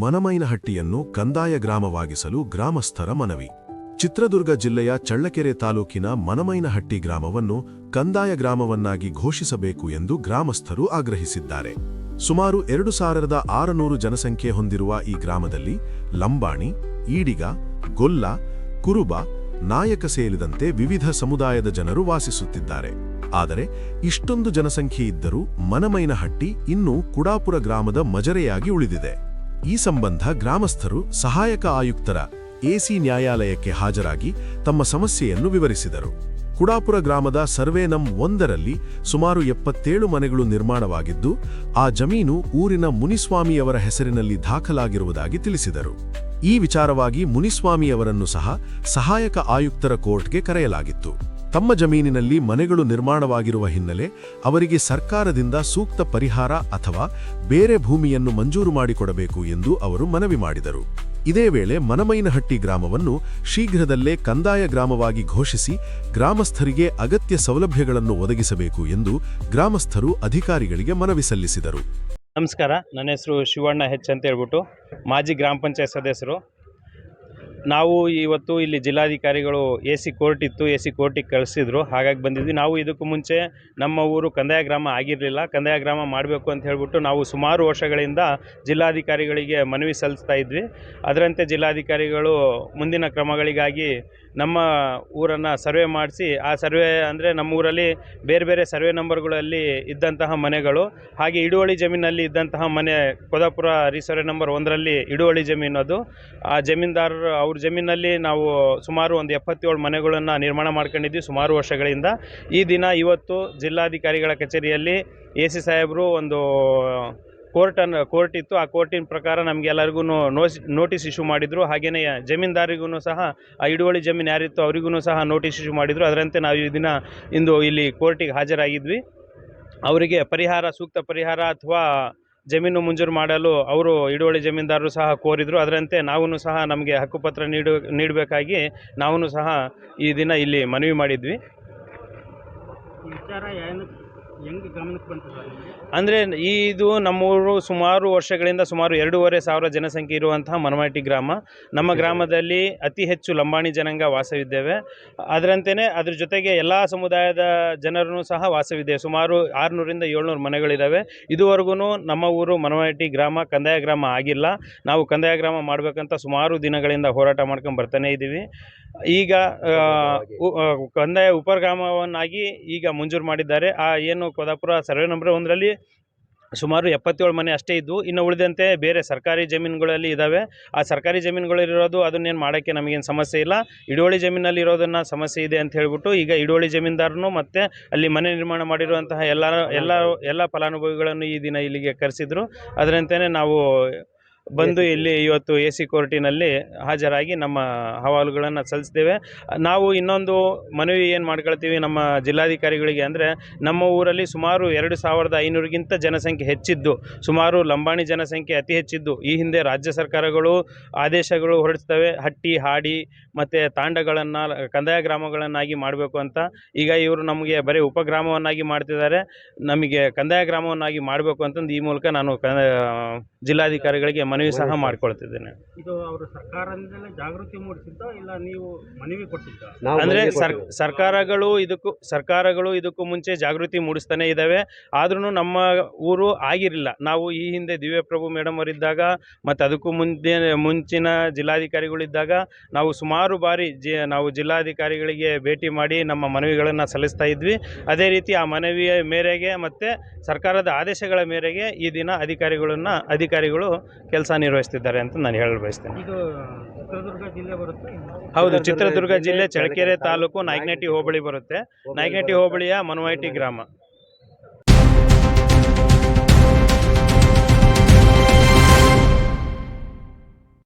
ಮನಮೈನಹಟ್ಟಿಯನ್ನು ಕಂದಾಯ ಗ್ರಾಮವಾಗಿಸಲು ಗ್ರಾಮಸ್ಥರ ಮನವಿ. ಚಿತ್ರದುರ್ಗ ಜಿಲ್ಲೆಯ ಚಳ್ಳಕೆರೆ ತಾಲೂಕಿನ ಮನಮೈನಹಟ್ಟಿ ಗ್ರಾಮವನ್ನು ಕಂದಾಯ ಗ್ರಾಮವನ್ನಾಗಿ ಘೋಷಿಸಬೇಕು ಎಂದು ಗ್ರಾಮಸ್ಥರು ಆಗ್ರಹಿಸಿದ್ದಾರೆ. ಸುಮಾರು 2600 ಜನಸಂಖ್ಯೆ ಹೊಂದಿರುವ ಈ ಗ್ರಾಮದಲ್ಲಿ ಲಂಬಾಣಿ, ಈಡಿಗ, ಗೊಲ್ಲ, ಕುರುಬ, ನಾಯಕ ಸೇರಿದಂತೆ ವಿವಿಧ ಸಮುದಾಯದ ಜನರು ವಾಸಿಸುತ್ತಿದ್ದಾರೆ. ಆದರೆ ಇಷ್ಟೊಂದು ಜನಸಂಖ್ಯೆ ಇದ್ದರೂ ಮನಮೈನಹಟ್ಟಿ ಇನ್ನೂ ಕುಡಾಪುರ ಗ್ರಾಮದ ಮಜರೆಯಾಗಿ ಉಳಿದಿದೆ. ಈ ಸಂಬಂಧ ಗ್ರಾಮಸ್ಥರು ಸಹಾಯಕ ಆಯುಕ್ತರ ಎಸಿ ನ್ಯಾಯಾಲಯಕ್ಕೆ ಹಾಜರಾಗಿ ತಮ್ಮ ಸಮಸ್ಯೆಯನ್ನು ವಿವರಿಸಿದರು. ಕುಡಾಪುರ ಗ್ರಾಮದ ಸರ್ವೆ ನಂ 1ರಲ್ಲಿ ಸುಮಾರು 77 ಮನೆಗಳು ನಿರ್ಮಾಣವಾಗಿದ್ದು, ಆ ಜಮೀನು ಊರಿನ ಮುನಿಸ್ವಾಮಿಯವರ ಹೆಸರಿನಲ್ಲಿ ದಾಖಲಾಗಿರುವುದಾಗಿ ತಿಳಿಸಿದರು. ಈ ವಿಚಾರವಾಗಿ ಮುನಿಸ್ವಾಮಿಯವರನ್ನು ಸಹ ಸಹಾಯಕ ಆಯುಕ್ತರ ಕೋರ್ಟ್ಗೆ ಕರೆಯಲಾಗಿತ್ತು. ತಮ್ಮ ಜಮೀನಿನಲ್ಲಿ ಮನೆಗಳು ನಿರ್ಮಾಣವಾಗಿರುವ ಹಿನ್ನೆಲೆ ಅವರಿಗೆ ಸರ್ಕಾರದಿಂದ ಸೂಕ್ತ ಪರಿಹಾರ ಅಥವಾ ಬೇರೆ ಭೂಮಿಯನ್ನು ಮಂಜೂರು ಮಾಡಿಕೊಡಬೇಕು ಎಂದು ಅವರು ಮನವಿ ಮಾಡಿದರು. ಇದೇ ವೇಳೆ ಮನಮೈನಹಟ್ಟಿ ಗ್ರಾಮವನ್ನು ಶೀಘ್ರದಲ್ಲೇ ಕಂದಾಯ ಗ್ರಾಮವಾಗಿ ಘೋಷಿಸಿ ಗ್ರಾಮಸ್ಥರಿಗೆ ಅಗತ್ಯ ಸೌಲಭ್ಯಗಳನ್ನು ಒದಗಿಸಬೇಕು ಎಂದು ಗ್ರಾಮಸ್ಥರು ಅಧಿಕಾರಿಗಳಿಗೆ ಮನವಿ ಸಲ್ಲಿಸಿದರು. ನಮಸ್ಕಾರ, ನನ್ನ ಹೆಸರು ಶಿವಣ್ಣ ಹೆಚ್ ಅಂತ ಹೇಳ್ಬಿಟ್ಟು ಮಾಜಿ ಗ್ರಾಮ ಪಂಚಾಯತ್ ಸದಸ್ಯರು. ನಾವು ಇವತ್ತು ಇಲ್ಲಿ ಜಿಲ್ಲಾಧಿಕಾರಿಗಳು ಎಸಿ ಕೋರ್ಟ್ ಇತ್ತು, ಎಸಿ ಕೋರ್ಟಿಗೆ ಕಳಿಸಿದ್ರು, ಹಾಗಾಗಿ ಬಂದಿದ್ವಿ. ನಾವು ಇದಕ್ಕೂ ಮುಂಚೆ ನಮ್ಮ ಊರು ಕಂದಾಯ ಗ್ರಾಮ ಆಗಿರಲಿಲ್ಲ, ಕಂದಾಯ ಗ್ರಾಮ ಮಾಡಬೇಕು ಅಂತ ಹೇಳ್ಬಿಟ್ಟು ನಾವು ಸುಮಾರು ವರ್ಷಗಳಿಂದ ಜಿಲ್ಲಾಧಿಕಾರಿಗಳಿಗೆ ಮನವಿ ಸಲ್ಲಿಸ್ತಾ ಇದ್ವಿ. ಅದರಂತೆ ಜಿಲ್ಲಾಧಿಕಾರಿಗಳು ಮುಂದಿನ ಕ್ರಮಗಳಿಗಾಗಿ ನಮ್ಮ ಊರನ್ನು ಸರ್ವೆ ಮಾಡಿಸಿ, ಆ ಸರ್ವೆ ಅಂದರೆ ನಮ್ಮ ಊರಲ್ಲಿ ಬೇರೆ ಬೇರೆ ಸರ್ವೆ ನಂಬರ್ಗಳಲ್ಲಿ ಇದ್ದಂತಹ ಮನೆಗಳು, ಹಾಗೆ ಹಿಡುವಳಿ ಜಮೀನಲ್ಲಿ ಇದ್ದಂತಹ ಮನೆ ಕುಡಾಪುರ ಸರ್ವೆ ನಂಬರ್ 1ರಲ್ಲಿ ಹಿಡುವಳಿ ಜಮೀನು ಅದು. ಆ ಜಮೀನ್ದಾರರು ಅವ್ರ ಜಮೀನಲ್ಲಿ ನಾವು ಸುಮಾರು ಒಂದು 77 ಮನೆಗಳನ್ನು ನಿರ್ಮಾಣ ಮಾಡ್ಕೊಂಡಿದ್ವಿ ಸುಮಾರು ವರ್ಷಗಳಿಂದ. ಇವತ್ತು ಜಿಲ್ಲಾಧಿಕಾರಿಗಳ ಕಚೇರಿಯಲ್ಲಿ ಎಸಿ ಸಾಹೇಬರು ಒಂದು ಕೋರ್ಟ್ ಇತ್ತು. ಆ ಕೋರ್ಟಿನ ಪ್ರಕಾರ ನಮಗೆಲ್ಲರಿಗೂ ನೋಟಿಸ್ ಇಶ್ಯೂ ಮಾಡಿದರು. ಹಾಗೆಯೇ ಜಮೀನ್ದಾರಿಗೂ ಸಹ ಆ ಹಿಡುವಳಿ ಜಮೀನು ಯಾರಿತ್ತು ಅವರಿಗೂ ಸಹ ನೋಟಿಸ್ ಇಶ್ಯೂ ಮಾಡಿದರು. ಅದರಂತೆ ನಾವು ಇಂದು ಇಲ್ಲಿ ಕೋರ್ಟಿಗೆ ಹಾಜರಾಗಿದ್ವಿ. ಅವರಿಗೆ ಸೂಕ್ತ ಪರಿಹಾರ ಅಥವಾ ಜಮೀನು ಮಂಜೂರು ಮಾಡಲು ಅವರು ಹಿಡುವಳಿ ಜಮೀನ್ದಾರರು ಸಹ ಕೋರಿದರು. ಅದರಂತೆ ನಾವು ಸಹ ನಮಗೆ ಹಕ್ಕುಪತ್ರ ನೀಡಬೇಕಾಗಿ ನಾವು ಸಹ ಈ ದಿನ ಇಲ್ಲಿ ಮನವಿ ಮಾಡಿದ್ವಿ. ಅಂದರೆ ಇದು ನಮ್ಮೂರು ಸುಮಾರು ವರ್ಷಗಳಿಂದ ಸುಮಾರು 2,500 ಜನಸಂಖ್ಯೆ ಇರುವಂತಹ ಮನಮೈನಹಟ್ಟಿ ಗ್ರಾಮ. ನಮ್ಮ ಗ್ರಾಮದಲ್ಲಿ ಅತಿ ಹೆಚ್ಚು ಲಂಬಾಣಿ ಜನಾಂಗ ವಾಸವಿದ್ದೇವೆ. ಅದರಂತೆಯೇ ಅದ್ರ ಜೊತೆಗೆ ಎಲ್ಲ ಸಮುದಾಯದ ಜನರೂ ಸಹ ವಾಸವಿದ್ದೇವೆ. ಸುಮಾರು 600ರಿಂದ 700 ಮನೆಗಳಿದ್ದಾವೆ. ಇದುವರೆಗೂ ನಮ್ಮ ಊರು ಮನಮೈನಹಟ್ಟಿ ಗ್ರಾಮ ಕಂದಾಯ ಗ್ರಾಮ ಆಗಿಲ್ಲ. ನಾವು ಕಂದಾಯ ಗ್ರಾಮ ಮಾಡಬೇಕಂತ ಸುಮಾರು ದಿನಗಳಿಂದ ಹೋರಾಟ ಮಾಡ್ಕೊಂಡು ಬರ್ತಾನೆ ಇದ್ದೀವಿ. ಈಗ ಕಂದಾಯ ಉಪಗ್ರಾಮವನ್ನಾಗಿ ಈಗ ಮಂಜೂರು ಮಾಡಿದ್ದಾರೆ. ಏನು ಕುಡಾಪುರ ಸರ್ವೆ ನಂಬರ್ 1ರಲ್ಲಿ ಸುಮಾರು 77 ಮನೆ ಅಷ್ಟೇ ಇದ್ದು, ಇನ್ನು ಉಳಿದಂತೆ ಬೇರೆ ಸರ್ಕಾರಿ ಜಮೀನುಗಳಲ್ಲಿ ಇದ್ದಾವೆ. ಆ ಸರ್ಕಾರಿ ಜಮೀನುಗಳಿರೋದು ಅದನ್ನೇನು ಮಾಡೋಕ್ಕೆ ನಮಗೇನು ಸಮಸ್ಯೆ ಇಲ್ಲ. ಹಿಡುವಳಿ ಜಮೀನಲ್ಲಿ ಇರೋದನ್ನು ಸಮಸ್ಯೆ ಇದೆ ಅಂತ ಹೇಳ್ಬಿಟ್ಟು ಈಗ ಹಿಡುವಳಿ ಜಮೀನ್ದಾರನು ಮತ್ತು ಅಲ್ಲಿ ಮನೆ ನಿರ್ಮಾಣ ಮಾಡಿರುವಂತಹ ಎಲ್ಲ ಫಲಾನುಭವಿಗಳನ್ನು ಈ ದಿನ ಇಲ್ಲಿಗೆ ಕರೆಸಿದ್ರು. ಅದರಂತೆಯೇ ನಾವು ಬಂದು ಇಲ್ಲಿ ಇವತ್ತು ಎಸಿ ಕೋರ್ಟಿನಲ್ಲಿ ಹಾಜರಾಗಿ ನಮ್ಮ ಅಹವಾಲುಗಳನ್ನು ಸಲ್ಲಿಸ್ತೇವೆ. ನಾವು ಇನ್ನೊಂದು ಮನವಿ ಏನು ಮಾಡ್ಕೊಳ್ತೀವಿ ನಮ್ಮ ಜಿಲ್ಲಾಧಿಕಾರಿಗಳಿಗೆ ಅಂದರೆ, ನಮ್ಮ ಊರಲ್ಲಿ ಸುಮಾರು 2,500ಗಿಂತ ಜನಸಂಖ್ಯೆ ಹೆಚ್ಚಿದ್ದು, ಸುಮಾರು ಲಂಬಾಣಿ ಜನಸಂಖ್ಯೆ ಅತಿ ಹೆಚ್ಚಿದ್ದು, ಈ ಹಿಂದೆ ರಾಜ್ಯ ಸರ್ಕಾರಗಳು ಆದೇಶಗಳು ಹೊರಡಿಸ್ತವೆ ಹಟ್ಟಿ, ಹಾಡಿ ಮತ್ತು ತಾಂಡಗಳನ್ನು ಕಂದಾಯ ಗ್ರಾಮಗಳನ್ನಾಗಿ ಮಾಡಬೇಕು ಅಂತ. ಈಗ ಇವರು ನಮಗೆ ಬರೀ ಉಪಗ್ರಾಮವನ್ನಾಗಿ ಮಾಡ್ತಿದ್ದಾರೆ. ನಮಗೆ ಕಂದಾಯ ಗ್ರಾಮವನ್ನಾಗಿ ಮಾಡಬೇಕು ಅಂತಂದು ಈ ಮೂಲಕ ನಾನು ಜಿಲ್ಲಾಧಿಕಾರಿಗಳಿಗೆ ಮನವಿ ಸಹ ಮಾಡಿಕೊಳ್ತಿದ್ದೇನೆ. ಇದು ಅವರು ಸರ್ಕಾರದಿಂದಲೇ ಜಾಗೃತಿ ಮೂಡಿಸಿದ್ದ ಇಲ್ಲ ನೀವು ಮನವಿ ಕೊಟ್ಟಿದ್ದ? ಅಂದರೆ ಸರ್ಕಾರಗಳು ಇದಕ್ಕೂ ಮುಂಚೆ ಜಾಗೃತಿ ಮೂಡಿಸ್ತಾನೆ ಇದ್ದಾವೆ. ಆದ್ರೂ ನಮ್ಮ ಊರು ಆಗಿರಲಿಲ್ಲ. ನಾವು ಈ ಹಿಂದೆ ದಿವ್ಯಪ್ರಭು ಮೇಡಮ್ ಅವರಿದ್ದಾಗ ಮತ್ತು ಅದಕ್ಕೂ ಮುಂಚಿನ ಜಿಲ್ಲಾಧಿಕಾರಿಗಳಿದ್ದಾಗ ನಾವು ಸುಮಾರು ಬಾರಿ ನಾವು ಜಿಲ್ಲಾಧಿಕಾರಿಗಳಿಗೆ ಭೇಟಿ ಮಾಡಿ ನಮ್ಮ ಮನವಿಗಳನ್ನು ಸಲ್ಲಿಸ್ತಾ ಇದ್ವಿ. ಅದೇ ರೀತಿ ಆ ಮನವಿಯ ಮೇರೆಗೆ ಮತ್ತು ಸರ್ಕಾರದ ಆದೇಶಗಳ ಮೇರೆಗೆ ಈ ದಿನ ಅಧಿಕಾರಿಗಳು ಕೆಲಸ ನಿರ್ವಹಿಸ್ತಿದ್ದಾರೆ ಅಂತ ನಾನು ಹೇಳಲು ಬಯಸ್ತೇನೆ. ಇದು ಚಿತ್ರದುರ್ಗ ಜಿಲ್ಲೆ ಬರುತ್ತೆ? ಹೌದು, ಚಿತ್ರದುರ್ಗ ಜಿಲ್ಲೆ ಚಳ್ಳಕೆರೆ ತಾಲೂಕು ನಾಯಕನಹಟ್ಟಿ ಹೋಬಳಿ ಬರುತ್ತೆ. ನಾಯಕನಹಟ್ಟಿ ಹೋಬಳಿಯ ಮನಮೈನಹಟ್ಟಿ ಗ್ರಾಮ.